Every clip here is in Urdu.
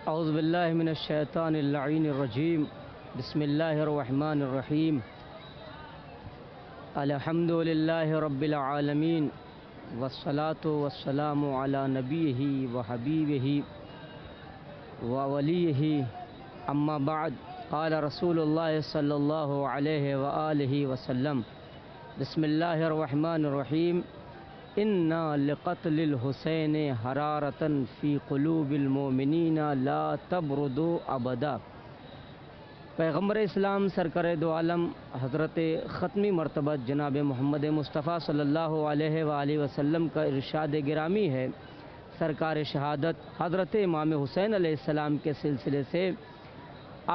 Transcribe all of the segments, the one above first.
اعوذ باللہ من الشیطان اللعین الرجیم بسم اللہ الرحمن الرحیم الحمد للہ رب العالمین والصلاة والسلام علی نبیہ وحبیبہ وولیہ اما بعد قال رسول اللہ صلی اللہ علیہ وآلہ وسلم بسم اللہ الرحمن الرحیم انا لقتل الحسین حرارتا فی قلوب المؤمنین لا تبرد ابدا۔ پیغمبر اسلام سرکر دو عالم حضرت ختمی مرتبہ جناب محمد مصطفیٰ صلی اللہ علیہ وآلہ وسلم کا ارشاد گرامی ہے، سرکار شہادت حضرت امام حسین علیہ السلام کے سلسلے سے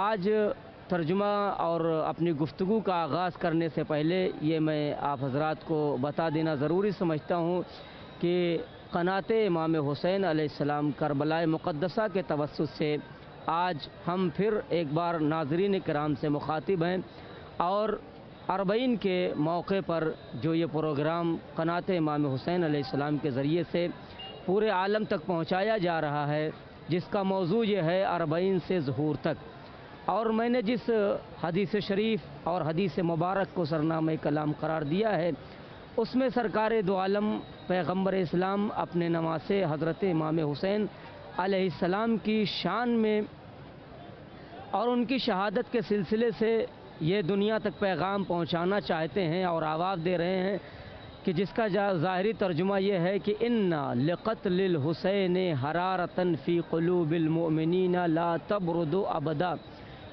آج ترجمہ اور اپنی گفتگو کا آغاز کرنے سے پہلے یہ میں آپ حضرات کو بتا دینا ضروری سمجھتا ہوں کہ قناۃ امام حسین علیہ السلام کربلا مقدسہ کے توسط سے آج ہم پھر ایک بار ناظرین کرام سے مخاطب ہیں اور اربعین کے موقع پر جو یہ پروگرام قناۃ امام حسین علیہ السلام کے ذریعے سے پورے عالم تک پہنچایا جا رہا ہے، جس کا موضوع یہ ہے اربعین سے ظہور تک۔ اور میں نے جس حدیث شریف اور حدیث مبارک کو سرنامہ کلام قرار دیا ہے، اس میں سرکار دو عالم پیغمبر اسلام اپنے نواسے حضرت امام حسین علیہ السلام کی شان میں اور ان کی شہادت کے سلسلے سے یہ دنیا تک پیغام پہنچانا چاہتے ہیں اور آواز دے رہے ہیں کہ جس کا ظاہری ترجمہ یہ ہے کہ انا لقتل الحسین حرارتا فی قلوب المؤمنین لا تبرد ابدا،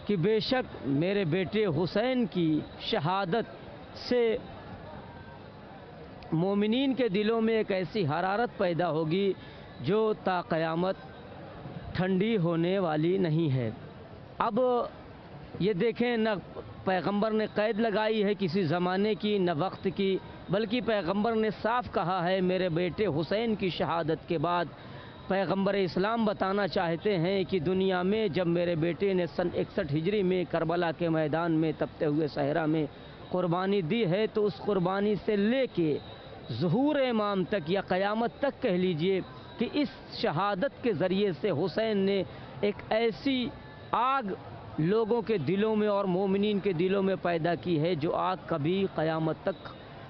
کہ بے شک میرے بیٹے حسین کی شہادت سے مومنین کے دلوں میں ایک ایسی حرارت پیدا ہوگی جو تا قیامت ٹھنڈی ہونے والی نہیں ہے۔ اب یہ دیکھیں، نہ پیغمبر نے قید لگائی ہے کسی زمانے کی نہ وقت کی، بلکہ پیغمبر نے صاف کہا ہے میرے بیٹے حسین کی شہادت کے بعد پیغمبر اسلام بتانا چاہتے ہیں کہ دنیا میں جب میرے بیٹے نے سن 61 ہجری میں کربلا کے میدان میں تپتے ہوئے صحرا میں قربانی دی ہے تو اس قربانی سے لے کے ظہور امام تک یا قیامت تک کہہ لیجئے کہ اس شہادت کے ذریعے سے حسین نے ایک ایسی آگ لوگوں کے دلوں میں اور مومنین کے دلوں میں پیدا کی ہے جو آگ کبھی قیامت تک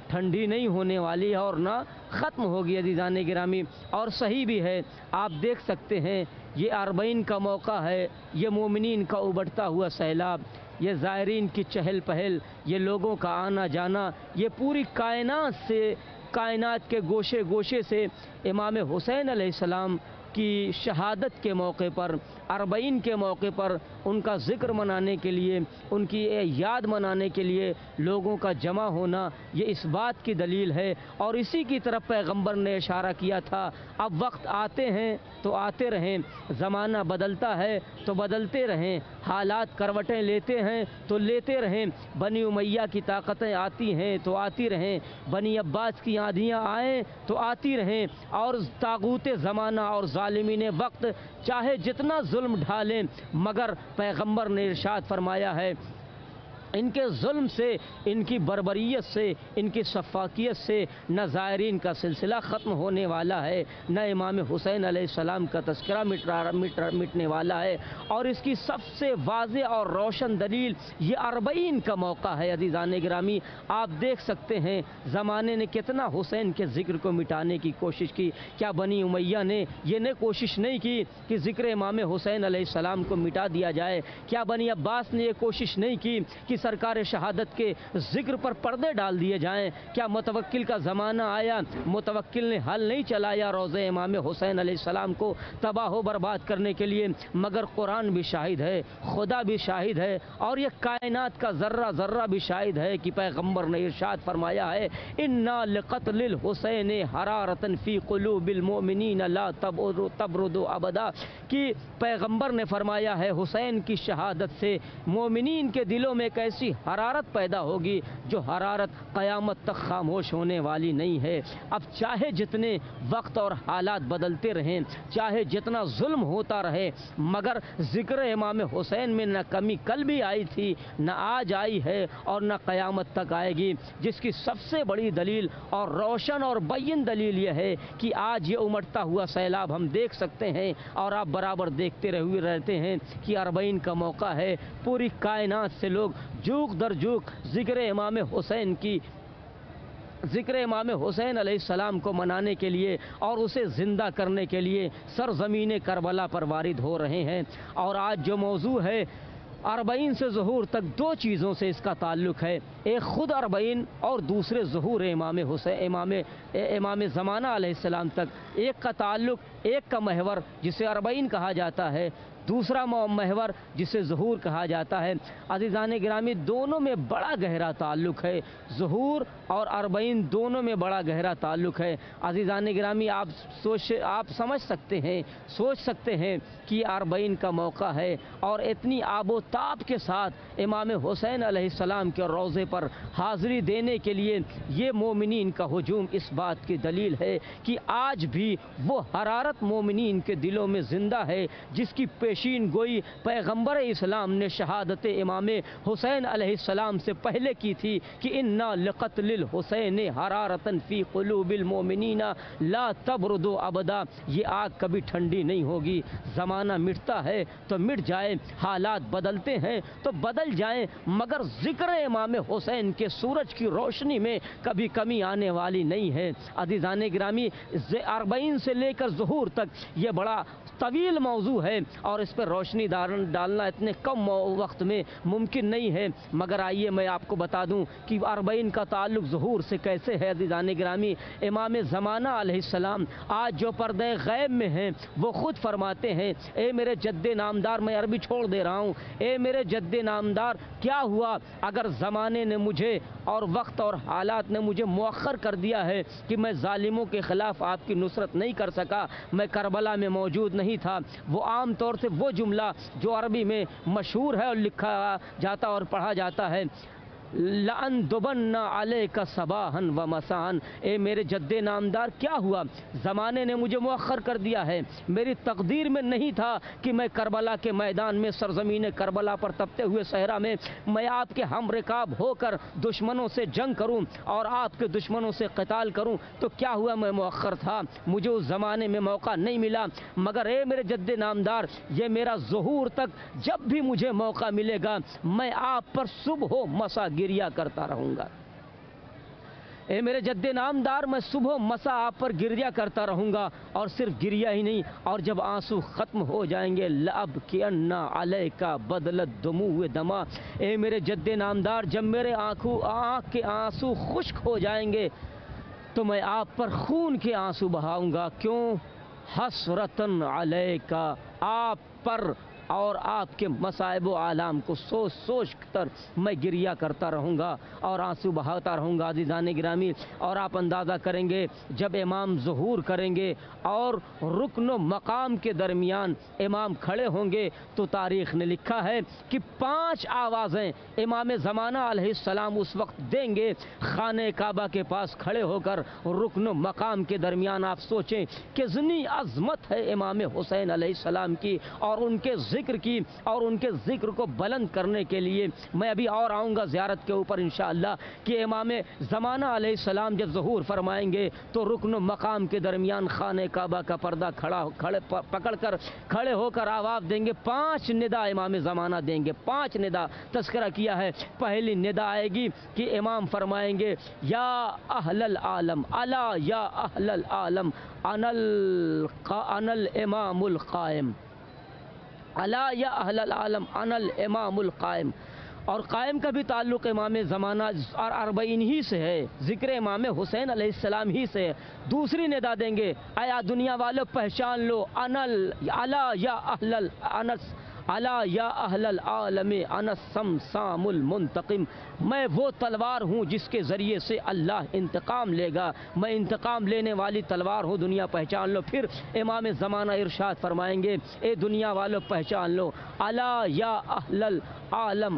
ٹھنڈی نہیں ہونے والی ہے اور نہ ختم ہوگی۔ عزیزان گرامی، اور صحیح بھی ہے، آپ دیکھ سکتے ہیں یہ اربعین کا موقع ہے، یہ مومنین کا ابھرتا ہوا سیلاب، یہ زائرین کی چہل پہل، یہ لوگوں کا آنا جانا، یہ پوری کائنات سے، کائنات کے گوشے گوشے سے امام حسین علیہ السلام کی شہادت کے موقع پر، اربعین کے موقع پر ان کا ذکر منانے کے لیے، ان کی یاد منانے کے لیے لوگوں کا جمع ہونا، یہ اس بات کی دلیل ہے اور اسی کی طرف پیغمبر نے اشارہ کیا تھا۔ اب وقت آتے ہیں تو آتے رہیں، زمانہ بدلتا ہے تو بدلتے رہیں، حالات کروٹیں لیتے ہیں تو لیتے رہیں، بنی امیہ کی طاقتیں آتی ہیں تو آتی رہیں، بنی عباس کی آندھیاں آئیں تو آتی رہیں، اور طاغوت زمانہ اور ظالمین وقت چاہے جتنا ظلم ڈھالیں، مگر پیغمبر نے ارشاد فرمایا ہے ان کے ظلم سے، ان کی بربریت سے، ان کی سفاکیت سے نہ زائرین کا سلسلہ ختم ہونے والا ہے، نہ امام حسین علیہ السلام کا تذکرہ مٹنے والا ہے۔ اور اس کی سب سے واضح اور روشن دلیل یہ اربعین کا موقع ہے۔ عزیزان گرامی، آپ دیکھ سکتے ہیں زمانے نے کتنا حسین کے ذکر کو مٹانے کی کوشش کی، کیا بنی امیہ نے یہ کوشش نہیں کی کہ ذکر امام حسین علیہ السلام کو مٹا دیا جائے؟ کیا بنی عباس نے یہ کوشش نہیں کی کہ سرکار شہادت کے ذکر پر پردے ڈال دیے جائیں؟ کیا متوکل کا زمانہ آیا، متوکل نے حل نہیں چلایا روضہ امام حسین علیہ السلام کو تباہ و برباد کرنے کے لیے؟ مگر قرآن بھی شاہد ہے، خدا بھی شاہد ہے، اور یہ کائنات کا ذرہ ذرہ بھی شاہد ہے کہ پیغمبر نے ارشاد فرمایا ہے انا لقتل الحسین حرارتا فی قلوب المؤمنین لا تبرد ابدا، کہ پیغمبر نے فرمایا ہے حسین کی شہادت سے مومنین کے دلوں میں ایک ایسی حرارت پیدا ہوگی جو حرارت قیامت تک خاموش ہونے والی نہیں ہے۔ اب چاہے جتنے وقت اور حالات بدلتے رہیں، چاہے جتنا ظلم ہوتا رہے، مگر ذکر امام حسین میں نہ کمی کل بھی آئی تھی، نہ آج آئی ہے اور نہ قیامت تک آئے گی، جس کی سب سے بڑی دلیل اور روشن اور بین دلیل یہ ہے کہ آج یہ امٹتا ہوا سیلاب ہم دیکھ سکتے ہیں اور آپ برابر دیکھتے رہتے ہیں کہ اربعین کا موقع ہے، پوری کائنات سے لوگ جوق در جوق ذکر امام حسین علیہ السلام کو منانے کے لیے اور اسے زندہ کرنے کے لیے سرزمین کربلا پر وارد ہو رہے ہیں۔ اور آج جو موضوع ہے اربعین سے ظہور تک، دو چیزوں سے اس کا تعلق ہے، ایک خود اربعین اور دوسرے ظہور امام زمانہ علیہ السلام تک۔ ایک کا تعلق، ایک کا محور جسے اربعین کہا جاتا ہے، دوسرا محور جسے ظہور کہا جاتا ہے۔ عزیزان گرامی، دونوں میں بڑا گہرا تعلق ہے، ظہور اور اربعین دونوں میں بڑا گہرا تعلق ہے۔ عزیزان گرامی، آپ سمجھ سکتے ہیں، سوچ سکتے ہیں کہ اربعین کا موقع ہے اور اتنی آب و تاب کے ساتھ امام حسین علیہ السلام کے روضے پر حاضری دینے کے لیے یہ مومنین کا ہجوم اس بات کی دلیل ہے کہ آج بھی وہ حرارت مومنین کے دلوں میں زندہ ہے جس کی پیشین گوئی پیغمبر اسلام نے شہادت امام حسین علیہ السلام سے پہلے کی تھی کہ انا لقتل الحسین حرارتن فی قلوب المومنین لا تبرد ابدا، یہ آگ کبھی ٹھنڈی نہیں ہوگی۔ زمانہ مٹتا ہے تو مٹ جائے، حالات بدلتے ہیں تو بدل جائیں، مگر ذکر امام حسین کے سورج کی روشنی میں کبھی کمی آنے والی نہیں ہے۔ عزیزان گرامی، اربعین سے لے کر ظہور تک یہ بڑا طویل موضوع ہے اور اس پر روشنی ڈالنا اتنے کم وقت میں ممکن نہیں ہے، مگر آئیے میں آپ کو بتا دوں کہ اربعین کا تعلق ظہور سے کیسے ہے۔ عزیزان گرامی، امام زمانہ علیہ السلام آج جو پردہ غیب میں ہیں وہ خود فرماتے ہیں، اے میرے جد نامدار، میں عربی چھوڑ دے رہا ہوں، اے میرے جد نامدار، کیا ہوا اگر زمانے نے مجھے اور وقت اور حالات نے مجھے مؤخر کر دیا ہے کہ میں ظالموں کے خلاف آپ کی نصرت نہیں کر سکا، میں کربلا میں موجود نہیں تھا۔ وہ عام طور سے وہ جملہ جو عربی میں مشہور ہے اور لکھا جاتا اور پڑھا جاتا ہے، لَأَنْدُبَنَّ عَلَيْكَ صَبَاحًا وَمَسَاءً، اے میرے جد نامدار، کیا ہوا؟ زمانے نے مجھے مؤخر کر دیا ہے، میری تقدیر میں نہیں تھا کہ میں کربلا کے میدان میں، سرزمین کربلا پر تپتے ہوئے صحرا میں میں آپ کے ہم رکاب ہو کر دشمنوں سے جنگ کروں اور آپ کے دشمنوں سے قتال کروں، تو کیا ہوا؟ میں مؤخر تھا، مجھے اس زمانے میں موقع نہیں ملا، مگر اے میرے جد نامدار، یہ میرا ظہور تک جب بھی مجھے موقع ملے گا میں آپ پر صبح و مساء گریہ کرتا رہوں گا۔ اے میرے جد نامدار، میں صبح و مساء آپ پر گریہ کرتا رہوں گا، اور صرف گریہ ہی نہیں، اور جب آنسو ختم ہو جائیں گے، لَأَبْكِيَنَّ عَلَيْكَ بَدْلَ الدُّمُوعِ دَمًا، اے میرے جد نامدار، جب میرے آنکھ کے آنسو خشک ہو جائیں گے تو میں آپ پر خون کے آنسو بہاؤں گا۔ کیوں؟ حسرتن علیک، آپ پر اور آپ کے مصائب و آلام کو سوچ سوچ کر میں گریہ کرتا رہوں گا اور آنسو بہاتا رہوں گا۔ عزیزان گرامی، اور آپ اندازہ کریں گے جب امام ظہور کریں گے اور رکن و مقام کے درمیان امام کھڑے ہوں گے تو تاریخ نے لکھا ہے کہ 5 آوازیں امام زمانہ علیہ السلام اس وقت دیں گے خانہ کعبہ کے پاس کھڑے ہو کر رکن و مقام کے درمیان۔ آپ سوچیں کہ اتنی عظمت ہے امام حسین علیہ السلام کی اور ان کے ذکر کی، اور ان کے ذکر کو بلند کرنے کے لیے میں ابھی اور آؤں گا زیارت کے اوپر انشاءاللہ کہ امام زمانہ علیہ السلام جب ظہور فرمائیں گے تو رکن و مقام کے درمیان خانہ کعبہ کا پردہ پکڑ کر کھڑے ہو کر آواز دیں گے، 5 ندا امام زمانہ دیں گے، 5 ندا تذکرہ کیا ہے۔ پہلی ندا آئے گی کہ امام فرمائیں گے، یا اہل العالم الا یا اہل العالم انا الامام القائم، الا یا اہل العالم انا الامام القائم، اور قائم کا بھی تعلق امام زمانہ اور اربعین ہی سے ہے، ذکر امام حسین علیہ السلام ہی سے ہے۔ دوسری ندا دیں گے، ایا دنیا والوں پہچان لو، الا یا اہل العالم انا الصمصام المنتقم، میں وہ تلوار ہوں جس کے ذریعے سے اللہ انتقام لے گا، میں انتقام لینے والی تلوار ہوں، دنیا پہچان لو۔ پھر امام زمانہ ارشاد فرمائیں گے، اے دنیا والوں پہچان لو، الا یا اہل العالم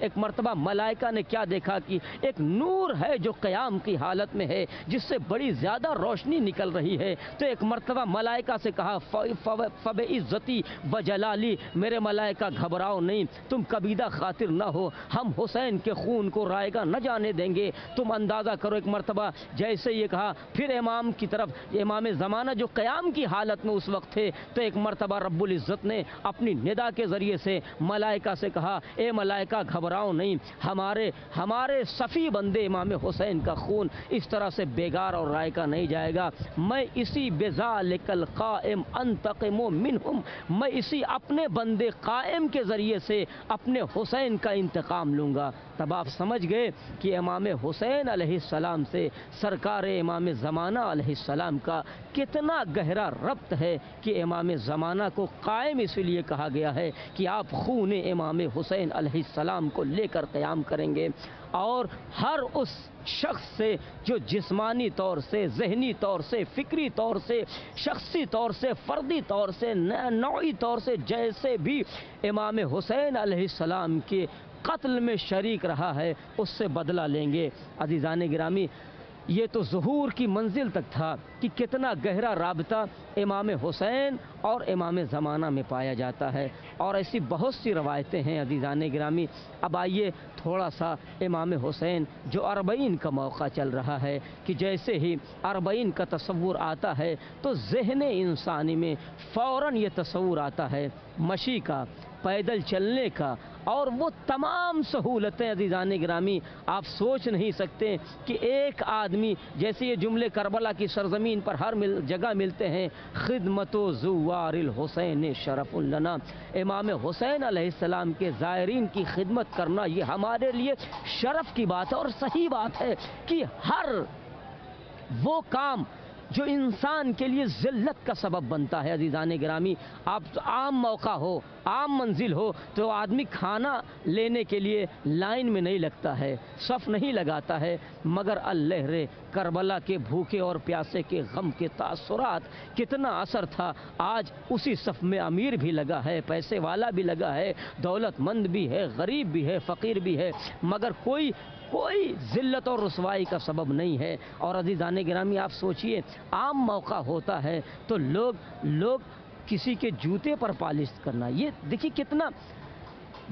ایک مرتبہ ملائکہ نے کیا دیکھا کہ ایک نور ہے جو قیام کی حالت میں ہے، جس سے بڑی زیادہ روشنی نکل رہی ہے۔ تو ایک مرتبہ ملائکہ سے کہا فَبِعِزَّتِي وَجَلَالِي، میرے ملائکہ گھبراؤ نہیں، تم کبیدہ خاطر نہ ہو، ہم حسین کے خون کو رائگاں نہ جانے دیں گے۔ تم اندازہ کرو، ایک مرتبہ جیسے یہ کہا، پھر امام کی طرف، امام زمانہ جو قیام کی حالت میں اس وقت تھے، تو ایک مرتبہ رب العزت نے اپنی ندا کے ذریعے سے ملائکہ سے کہا، اے ملائکہ گھبراؤ نہیں، ہمارے صفی بندے امام حسین کا خون اس طرح سے بیگار اور رائگاں نہیں جائے گا۔ میں اسی بذالک القائم انتقم منہم، میں اسی اپنے بندے قائم کے ذریعے سے اپنے حسین کا انتقام لوں گا۔ تب آپ سمجھ گئے کہ امام حسین علیہ السلام سے سرکار امام زمانہ علیہ السلام کا کتنا گہرا ربط ہے، کہ امام زمانہ کو قائم اس لیے کہا گیا ہے کہ آپ خون امام حسین علیہ السلام کو لے کر قیام کریں گے، اور ہر اس شخص سے جو جسمانی طور سے، ذہنی طور سے، فکری طور سے، شخصی طور سے، فردی طور سے، نوعی طور سے جیسے بھی امام حسین علیہ السلام کے قتل میں شریک رہا ہے، اس سے بدلہ لیں گے۔ عزیزان گرامی، یہ تو ظہور کی منزل تک تھا کہ کتنا گہرا رابطہ امام حسین اور امام زمانہ میں پایا جاتا ہے، اور ایسی بہت سی روایتیں ہیں عزیزان گرامی۔ اب آئیے تھوڑا سا امام حسین جو اربعین کا موقع چل رہا ہے، کہ جیسے ہی اربعین کا تصور آتا ہے تو ذہن انسانی میں فوراً یہ تصور آتا ہے مشی کا، پیدل چلنے کا، اور وہ تمام سہولتیں عزیزان گرامی آپ سوچ نہیں سکتے کہ ایک آدمی، جیسے یہ جملے کربلا کی سرزمین پر ہر جگہ ملتے ہیں، خدمت و زوار الحسین شرف لنا، امام حسین علیہ السلام کے زائرین کی خدمت کرنا یہ ہمارے لیے شرف کی بات ہے، اور صحیح بات ہے کہ ہر وہ کام جو انسان کے لیے ذلت کا سبب بنتا ہے عزیزان گرامی، آپ عام موقع ہو، عام منزل ہو، تو آدمی کھانا لینے کے لیے لائن میں نہیں لگتا ہے، صف نہیں لگاتا ہے، مگر اللہ رے کربلا کے بھوکے اور پیاسے کے غم کے تاثرات کتنا اثر تھا۔ آج اسی صف میں امیر بھی لگا ہے، پیسے والا بھی لگا ہے، دولت مند بھی ہے، غریب بھی ہے، فقیر بھی ہے، مگر کوئی ذلت اور رسوائی کا سبب نہیں ہے۔ اور عزیزان گرامی آپ سوچئے، عام موقع ہوتا ہے تو لوگ کسی کے جوتے پر پالش کرنا، یہ دیکھیے کتنا،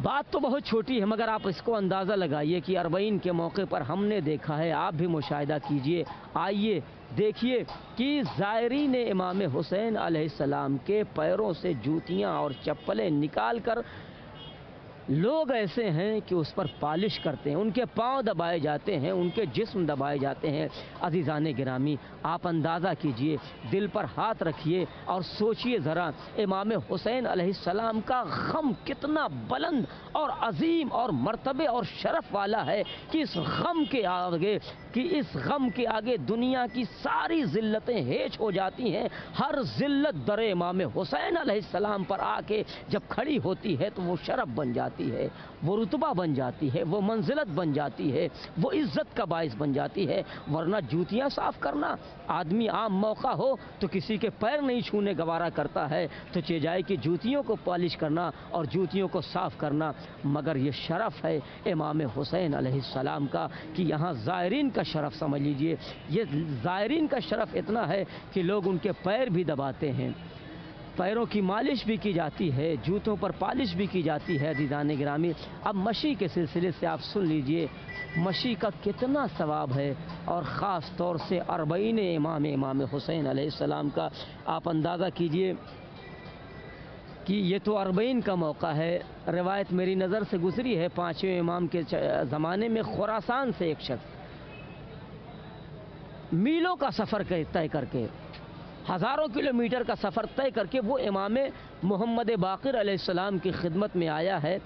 بات تو بہت چھوٹی ہے، مگر آپ اس کو اندازہ لگائیے کہ اربعین کے موقع پر ہم نے دیکھا ہے، آپ بھی مشاہدہ کیجئے، آئیے دیکھیے کہ زائرین امام حسین علیہ السلام کے پیروں سے جوتیاں اور چپلیں نکال کر لوگ ایسے ہیں کہ اس پر پالش کرتے ہیں، ان کے پاؤں دبائے جاتے ہیں، ان کے جسم دبائے جاتے ہیں۔ عزیزان گرامی آپ اندازہ کیجئے، دل پر ہاتھ رکھیے اور سوچئے ذرا، امام حسین علیہ السلام کا غم کتنا بلند اور عظیم اور مرتبے اور شرف والا ہے، کہ اس غم کے آگے دنیا کی ساری ذلتیں ہیچ ہو جاتی ہیں۔ ہر ذلت در امام حسین علیہ السلام پر آ کے جب کھڑی ہوتی ہے تو وہ شرف بن جاتی ہے، وہ رتبہ بن جاتی ہے، وہ منزلت بن جاتی ہے، وہ عزت کا باعث بن جاتی ہے۔ ورنہ جوتیاں صاف کرنا، آدمی عام موقع ہو تو کسی کے پیر نہیں چھونے گوارا کرتا ہے، تو چہ جائے کہ جوتیوں کو پالش کرنا اور جوتیوں کو صاف کرنا، مگر یہ شرف ہے امام حسین علیہ السلام کا، کہ یہاں زائرین کا شرف سمجھ لیجئے، یہ زائرین کا شرف اتنا ہے کہ لوگ ان کے پیر بھی دباتے ہیں، پیروں کی مالش بھی کی جاتی ہے، جوتوں پر پالش بھی کی جاتی ہے۔ عزیزان گرامی اب مشی کے سلسلے سے آپ سن لیجئے، مشی کا کتنا ثواب ہے، اور خاص طور سے اربعین امام حسین علیہ السلام کا آپ اندازہ کیجئے کہ یہ تو اربعین کا موقع ہے۔ روایت میری نظر سے گزری ہے، پانچویں امام کے زمانے میں خراسان سے ایک شخص میلوں کا سفر طے کر کے، ہزاروں کلومیٹر کا سفر طے کر کے وہ امام محمد باقر علیہ السلام کی خدمت میں آیا ہے،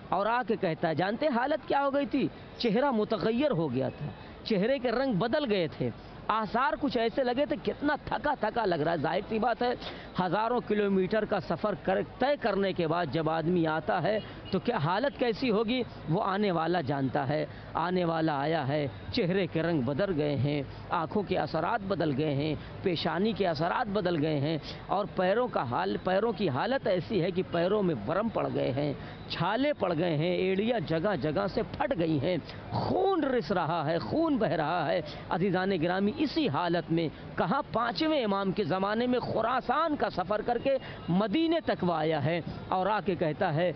اور آ کے کہتا ہے، جانتے حالت کیا ہو گئی تھی؟ چہرہ متغیر ہو گیا تھا، چہرے کے رنگ بدل گئے تھے، آثار کچھ ایسے لگے تھے، کتنا تھکا تھکا لگ رہا ہے۔ ظاہر سی بات ہے، ہزاروں کلومیٹر کا سفر طے کرنے کے بعد جب آدمی آتا ہے تو کیا حالت کیسی ہوگی وہ آنے والا جانتا ہے۔ آنے والا آیا ہے، چہرے کے رنگ بدل گئے ہیں، آنکھوں کے اثرات بدل گئے ہیں، پیشانی کے اثرات بدل گئے ہیں، اور پیروں کی حالت ایسی ہے کہ پیروں میں ورم پڑ گئے ہیں، چھالے پڑ گئے ہیں، ایڑیاں جگہ جگہ سے پھٹ گئی ہیں، خون رس رہا ہے، خون بہہ رہا ہے۔ عزیزان گرامی، اسی حالت میں کہاں 5ویں امام کے زمانے میں خراسان کا سفر کر کے مدینے تک وہ آیا ہے، اور آ کے کہتا ہے،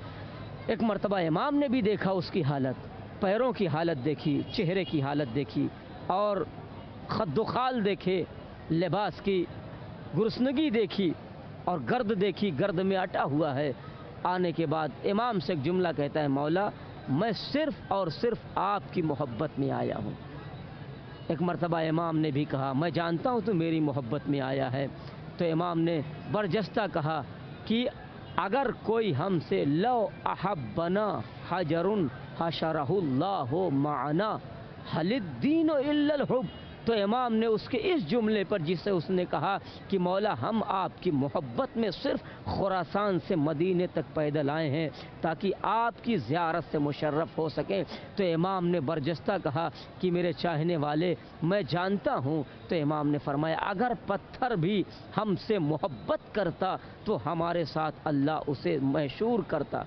ایک مرتبہ امام نے بھی دیکھا اس کی حالت، پیروں کی حالت دیکھی، چہرے کی حالت دیکھی، اور خد و خال دیکھے، لباس کی گرسنگی دیکھی، اور گرد دیکھی، گرد میں اٹا ہوا ہے۔ آنے کے بعد امام سے ایک جملہ کہتا ہے، مولا میں صرف اور صرف آپ کی محبت میں آیا ہوں۔ ایک مرتبہ امام نے بھی کہا، میں جانتا ہوں تو میری محبت میں آیا ہے۔ تو امام نے برجستہ کہا کہ اگر کوئی ہم سے لو احبنا حجر حشرہ اللہ معنا حل الدین الا الحب، تو امام نے اس کے اس جملے پر، جس سے اس نے کہا کہ مولا ہم آپ کی محبت میں صرف خراسان سے مدینے تک پیدل آئے ہیں تاکہ آپ کی زیارت سے مشرف ہو سکیں، تو امام نے برجستہ کہا کہ میرے چاہنے والے میں جانتا ہوں۔ تو امام نے فرمایا، اگر پتھر بھی ہم سے محبت کرتا تو ہمارے ساتھ اللہ اسے محشور کرتا۔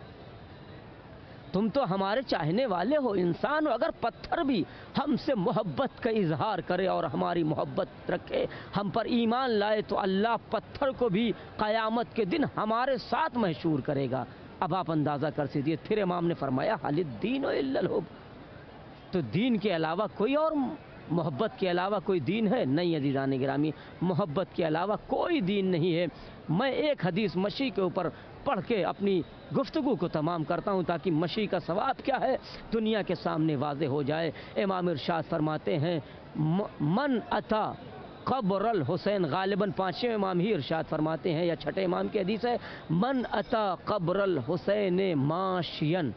تم تو ہمارے چاہنے والے ہو، انسان ہو، اگر پتھر بھی ہم سے محبت کا اظہار کرے اور ہماری محبت رکھے، ہم پر ایمان لائے، تو اللہ پتھر کو بھی قیامت کے دن ہمارے ساتھ محشور کرے گا۔ اب آپ اندازہ کر سکتے۔ پھر امام نے فرمایا، حل الدین الا الحب، تو دین کے علاوہ کوئی اور، محبت کے علاوہ کوئی دین ہے؟ نہیں عزیزان گرامی، محبت کے علاوہ کوئی دین نہیں ہے۔ میں ایک حدیث مشی کے اوپر پڑھ کے اپنی گفتگو کو تمام کرتا ہوں تاکہ مشی کا ثواب کیا ہے دنیا کے سامنے واضح ہو جائے۔ امام ارشاد فرماتے ہیں، من اتا قبر الحسین، غالباً 5ویں امام ہی ارشاد فرماتے ہیں یا 6ٹھے امام کی حدیث ہے، من اتا قبر الحسین ماشین۔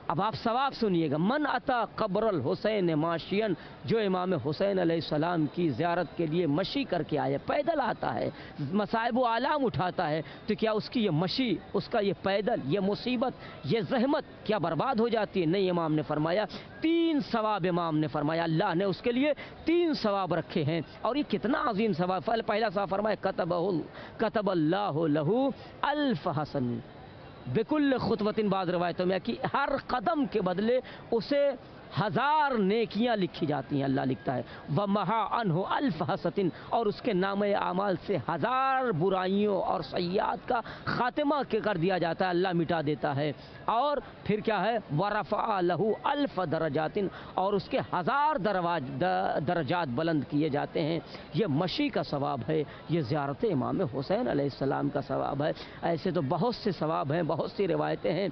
اب آپ ثواب سنیے گا، من اتا قبر الحسین ماشین، جو امام حسین علیہ السلام کی زیارت کے لیے مشی کر کے آئے، پیدل آتا ہے، مصائب و آلام اٹھاتا ہے، تو کیا اس کی یہ مشی، اس کا یہ پیدل، یہ مصیبت، یہ زحمت کیا برباد ہو جاتی ہے؟ نہیں، امام نے فرمایا 3 ثواب، امام نے فرمایا اللہ نے اس کے لیے 3 ثواب رکھے ہیں، اور یہ کتنا عظیم ثواب۔ پہلا ثواب فرمایا، کتب اللہ لہ الف حسن بکل خطوۃ، بعض روایتوں میں کہ ہر قدم کے بدلے اسے 1000 نیکیاں لکھی جاتی ہیں، اللہ لکھتا ہے، ومحا عنہ الف حسنۃ، اور اس کے نامہ اعمال سے 1000 برائیوں اور سیئات کا خاتمہ کر دیا جاتا ہے، اللہ مٹا دیتا ہے۔ اور پھر کیا ہے، ورفع لہ الف درجات، اور اس کے 1000 درجات بلند کیے جاتے ہیں۔ یہ مشی کا ثواب ہے، یہ زیارت امام حسین علیہ السلام کا ثواب ہے۔ ایسے تو بہت سے ثواب ہیں، بہت سی روایتیں ہیں،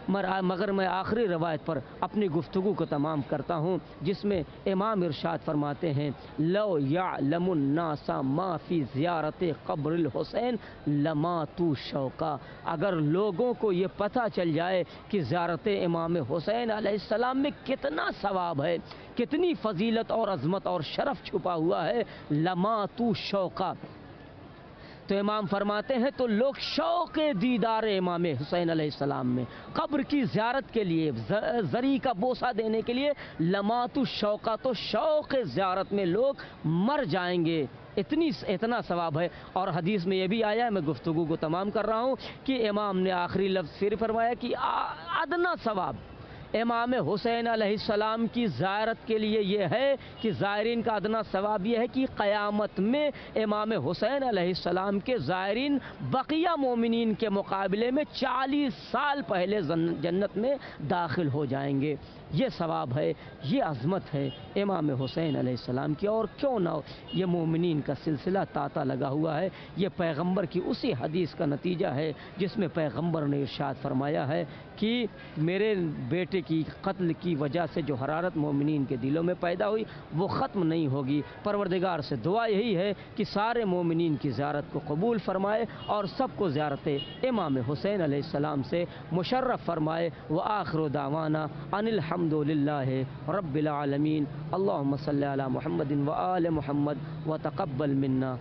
مگر میں آخری روایت پر اپنی گفتگو کو تمام کرتا ہوں، جس میں امام ارشاد فرماتے ہیں، لو یعلم الناس ما فی زیارت قبر الحسین لماتوا شوقا، اگر لوگوں کو یہ پتہ چل جائے کہ زیارت امام حسین علیہ السلام میں کتنا ثواب ہے، کتنی فضیلت اور عظمت اور شرف چھپا ہوا ہے، لماتوا شوقا، تو امام فرماتے ہیں تو لوگ شوق دیدار امام حسین علیہ السلام میں، قبر کی زیارت کے لیے، زری کا بوسہ دینے کے لیے، لمات الشوقہ، تو شوق زیارت میں لوگ مر جائیں گے، اتنا ثواب ہے۔ اور حدیث میں یہ بھی آیا ہے، میں گفتگو کو تمام کر رہا ہوں، کہ امام نے آخری لفظ پھر فرمایا کہ ادنا ثواب امام حسین علیہ السلام کی زیارت کے لیے یہ ہے کہ زائرین کا ادنا ثواب یہ ہے کہ قیامت میں امام حسین علیہ السلام کے زائرین بقیہ مومنین کے مقابلے میں 40 سال پہلے جنت میں داخل ہو جائیں گے۔ یہ ثواب ہے، یہ عظمت ہے امام حسین علیہ السلام کی، اور کیوں نہ ہو، یہ مومنین کا سلسلہ تاتا لگا ہوا ہے۔ یہ پیغمبر کی اسی حدیث کا نتیجہ ہے جس میں پیغمبر نے ارشاد فرمایا ہے کہ میرے بیٹے کی قتل کی وجہ سے جو حرارت مومنین کے دلوں میں پیدا ہوئی وہ ختم نہیں ہوگی۔ پروردگار سے دعا یہی ہے کہ سارے مومنین کی زیارت کو قبول فرمائے اور سب کو زیارت امام حسین علیہ السلام سے مشرف فرمائے۔ وآخر دعوانا ان الحمد والحمدللہ رب العالمین۔ اللہم صلی علی محمد و آل محمد وتقبل منا۔